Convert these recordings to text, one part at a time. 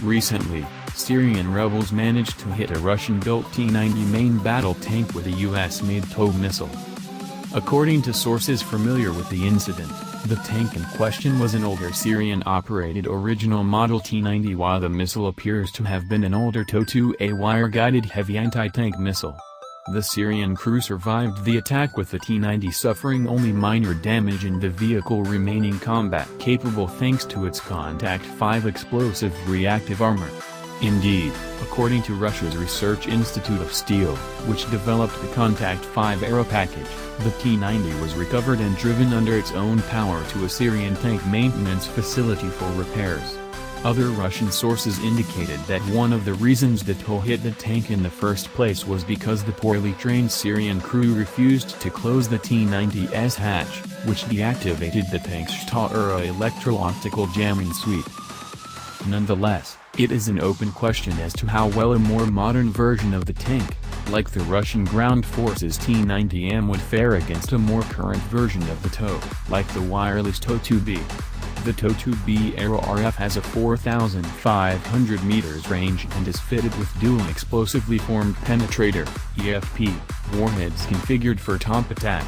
Recently, Syrian rebels managed to hit a Russian-built T-90 main battle tank with a US-made TOW missile. According to sources familiar with the incident, the tank in question was an older Syrian-operated original model T-90, while the missile appears to have been an older TOW-2A wire-guided heavy anti-tank missile. The Syrian crew survived the attack with the T-90 suffering only minor damage and the vehicle remaining combat-capable thanks to its Kontakt-5 explosive reactive armor. Indeed, according to Russia's Research Institute of Steel, which developed the Kontakt-5 ERA package, the T-90 was recovered and driven under its own power to a Syrian tank maintenance facility for repairs. Other Russian sources indicated that one of the reasons the TOW hit the tank in the first place was because the poorly trained Syrian crew refused to close the T-90's hatch, which deactivated the tank's Shtora electro-optical jamming suite. Nonetheless, it is an open question as to how well a more modern version of the tank, like the Russian ground forces T-90M, would fare against a more current version of the TOW, like the wireless TOW-2B. The TOW-2B ERA RF has a 4,500 meters range and is fitted with dual explosively formed penetrator (EFP) warheads configured for top attack.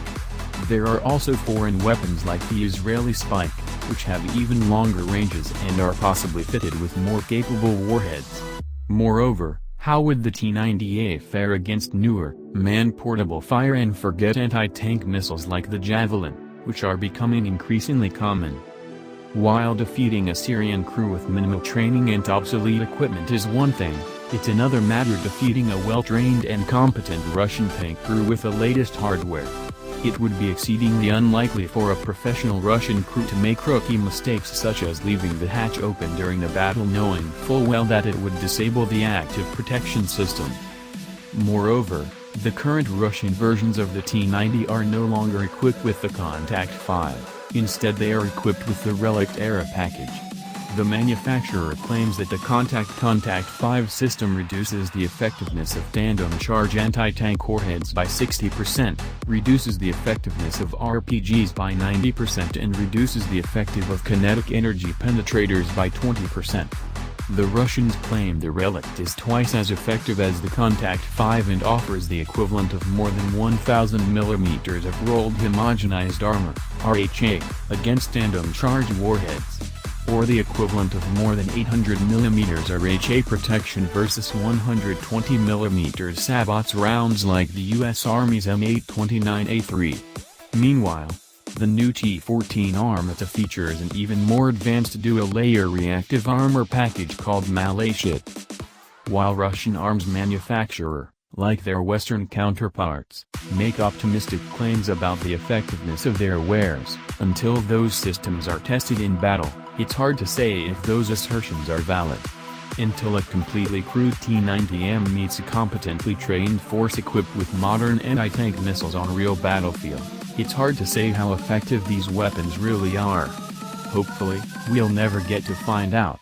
There are also foreign weapons like the Israeli Spike, which have even longer ranges and are possibly fitted with more capable warheads. Moreover, how would the T-90A fare against newer, man-portable fire-and-forget anti-tank missiles like the Javelin, which are becoming increasingly common? While defeating a Syrian crew with minimal training and obsolete equipment is one thing, it's another matter defeating a well-trained and competent Russian tank crew with the latest hardware. It would be exceedingly unlikely for a professional Russian crew to make rookie mistakes such as leaving the hatch open during a battle knowing full well that it would disable the active protection system. Moreover, the current Russian versions of the T-90 are no longer equipped with the Kontakt-5, instead they are equipped with the relic ERA package. The manufacturer claims that the Kontakt-5 system reduces the effectiveness of tandem charge anti-tank warheads by 60%, reduces the effectiveness of RPGs by 90% and reduces the effective of kinetic energy penetrators by 20%. The Russians claim the relic is twice as effective as the Kontakt-5 and offers the equivalent of more than 1,000 mm of rolled homogenized armor (RHA) against tandem charge warheads, or the equivalent of more than 800 mm RHA protection versus 120 mm sabots rounds like the U.S. Army's M829A3. Meanwhile, the new T-14 Armata features an even more advanced dual-layer reactive armor package called Malachit. While Russian arms manufacturer, like their Western counterparts, make optimistic claims about the effectiveness of their wares, until those systems are tested in battle, it's hard to say if those assertions are valid. Until a completely crewed T-90M meets a competently trained force equipped with modern anti-tank missiles on a real battlefield, it's hard to say how effective these weapons really are. Hopefully, we'll never get to find out.